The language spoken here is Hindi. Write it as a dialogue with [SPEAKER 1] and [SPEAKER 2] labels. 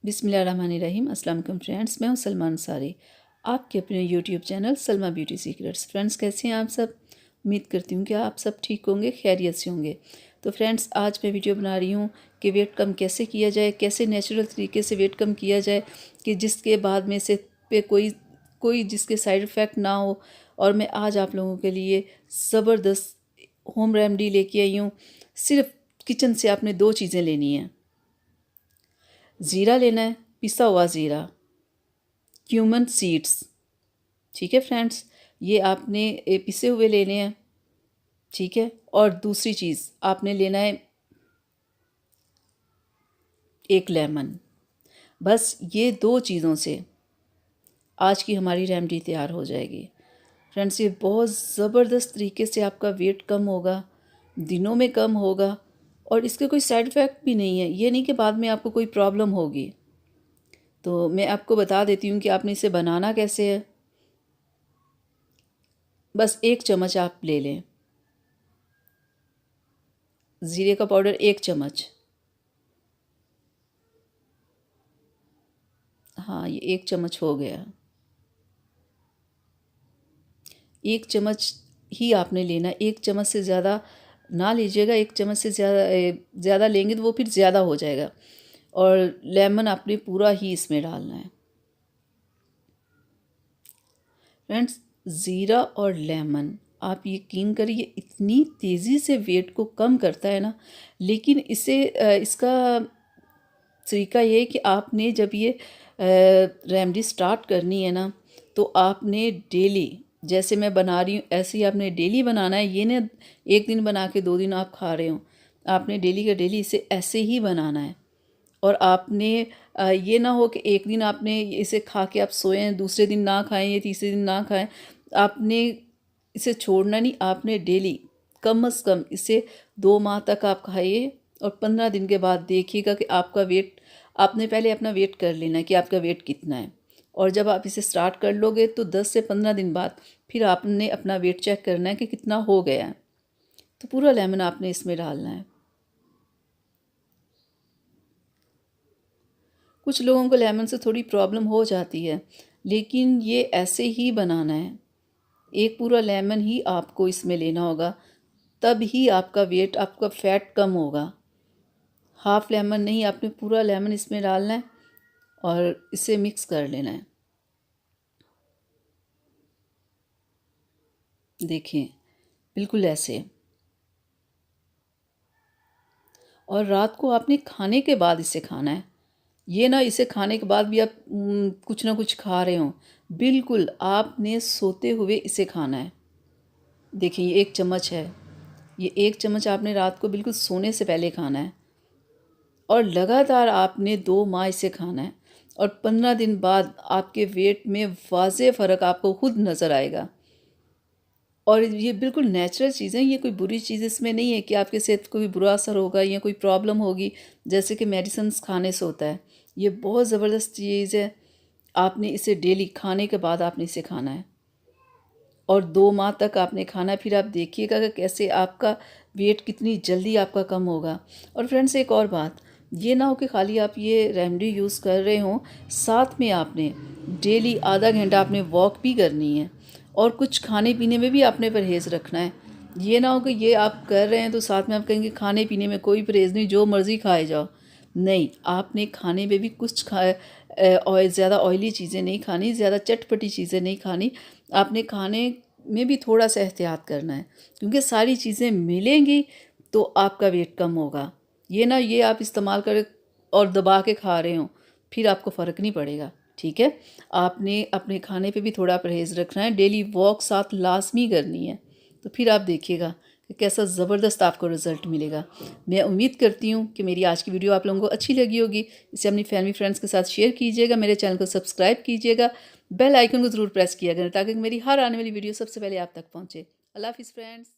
[SPEAKER 1] बिस्मिल्लाहिर्रहमानिर्रहीम। अस्सलाम वालेकुम फ्रेंड्स, मैं हूं सलमा अंसारी, आपके अपने YouTube channel Salma beauty secrets. Friends, कैसे हैं आप सब? उम्मीद करती हूं कि आप सब ठीक होंगे, खैरियत से होंगे। तो फ्रेंड्स, आज मैं वीडियो बना रही हूं कि वेट कम कैसे किया जाए, कैसे नेचुरल तरीके से वेट कम किया जाए कि जिसके बाद में से पे कोई कोई जिसके साइड इफ़ेक्ट ना हो। और मैं आज आप लोगों के लिए ज़बरदस्त होम रेमेडी लेके आई हूँ। सिर्फ किचन से आपने 2 चीज़ें लेनी हैं। ज़ीरा लेना है, पिसा हुआ ज़ीरा, क्यूमन सीड्स। ठीक है फ्रेंड्स, ये आपने पिसे हुए लेने हैं। ठीक है, और दूसरी चीज़ आपने लेना है एक लेमन। बस ये 2 चीज़ों से आज की हमारी रेमेडी तैयार हो जाएगी। फ्रेंड्स, ये बहुत ज़बरदस्त तरीके से आपका वेट कम होगा, दिनों में कम होगा, और इसके कोई साइड इफ़ेक्ट भी नहीं है। ये नहीं कि बाद में आपको कोई प्रॉब्लम होगी। तो मैं आपको बता देती हूँ कि आपने इसे बनाना कैसे है। बस 1 चम्मच आप ले लें, ज़ीरे का पाउडर 1 चम्मच। हाँ, ये 1 चम्मच हो गया। 1 चम्मच ही आपने लेना, 1 चम्मच से ज़्यादा ना लीजिएगा। 1 चम्मच से ज़्यादा लेंगे तो वो फिर ज़्यादा हो जाएगा। और लेमन आपने पूरा ही इसमें डालना है। फ्रेंड्स, ज़ीरा और लेमन, आप यकीन करिए इतनी तेज़ी से वेट को कम करता है ना। लेकिन इसका तरीका ये है कि आपने जब ये रेमेडी स्टार्ट करनी है ना, तो आपने डेली, जैसे मैं बना रही हूँ ऐसे ही आपने डेली बनाना है। ये ना एक दिन बना के 2 दिन आप खा रहे हो, आपने डेली का डेली इसे ऐसे ही बनाना है। और आपने ये ना हो कि एक दिन आपने इसे खा के आप सोएं, दूसरे दिन ना खाएं या तीसरे दिन ना खाएं। आपने इसे छोड़ना नहीं, आपने डेली कम से कम इसे 2 माह तक आप खाइए। और 15 दिन के बाद देखिएगा कि आपका वेट, आपने पहले अपना वेट कर लेना है कि आपका वेट कितना है। और जब आप इसे स्टार्ट कर लोगे तो 10 से 15 दिन बाद फिर आपने अपना वेट चेक करना है कि कितना हो गया है। तो पूरा लेमन आपने इसमें डालना है। कुछ लोगों को लेमन से थोड़ी प्रॉब्लम हो जाती है, लेकिन ये ऐसे ही बनाना है। एक पूरा लेमन ही आपको इसमें लेना होगा, तब ही आपका वेट, आपका फैट कम होगा। हाफ लेमन नहीं, आपने पूरा लेमन इसमें डालना है और इसे मिक्स कर लेना है। देखिए, बिल्कुल ऐसे। और रात को आपने खाने के बाद इसे खाना है। ये ना इसे खाने के बाद भी आप कुछ ना कुछ खा रहे हो। बिल्कुल आपने सोते हुए इसे खाना है। देखिए, ये 1 चम्मच है। ये 1 चम्मच आपने रात को बिल्कुल सोने से पहले खाना है। और लगातार आपने 2 माह इसे खाना है। और 15 दिन बाद आपके वेट में वाज़ेह फ़र्क आपको खुद नज़र आएगा। और ये बिल्कुल नेचुरल चीज़ है, ये कोई बुरी चीज़ इसमें नहीं है कि आपके सेहत को कोई बुरा असर होगा या कोई प्रॉब्लम होगी, जैसे कि मेडिसिन्स खाने से होता है। ये बहुत ज़बरदस्त चीज़ है। आपने इसे डेली खाने के बाद आपने इसे खाना है और 2 माह तक आपने खाना है। फिर आप देखिएगा कि कैसे आपका वेट कितनी जल्दी आपका कम होगा। और फ्रेंड्स, एक और बात, ये ना हो कि खाली आप ये रेमेडी यूज़ कर रहे हों, साथ में आपने डेली आधा घंटा आपने वॉक भी करनी है। और कुछ खाने पीने में भी आपने परहेज़ रखना है। ये ना हो कि ये आप कर रहे हैं तो साथ में आप कहेंगे खाने पीने में कोई परहेज़ नहीं, जो मर्ज़ी खाए जाओ। नहीं, आपने खाने में भी कुछ ऑयल, ज़्यादा ऑयली चीज़ें नहीं खानी, ज़्यादा चटपटी चीज़ें नहीं खानी। आपने खाने में भी थोड़ा सा एहतियात करना है, क्योंकि सारी चीज़ें मिलेंगी तो आपका वेट कम होगा। ये ना ये आप इस्तेमाल करें और दबा के खा रहे हो, फिर आपको फ़र्क नहीं पड़ेगा। ठीक है, आपने अपने खाने पे भी थोड़ा परहेज़ रखना है, डेली वॉक साथ लाज़मी करनी है। तो फिर आप देखिएगा कि कैसा ज़बरदस्त आपको रिज़ल्ट मिलेगा। मैं उम्मीद करती हूँ कि मेरी आज की वीडियो आप लोगों को अच्छी लगी होगी। इसे अपनी फैमिली फ्रेंड्स के साथ शेयर कीजिएगा, मेरे चैनल को सब्सक्राइब कीजिएगा, बेल आइकन को ज़रूर प्रेस किया करें ताकि मेरी हर आने वाली वीडियो सबसे पहले आप तक पहुँचे। अल्लाह हाफ़िज़ फ्रेंड्स।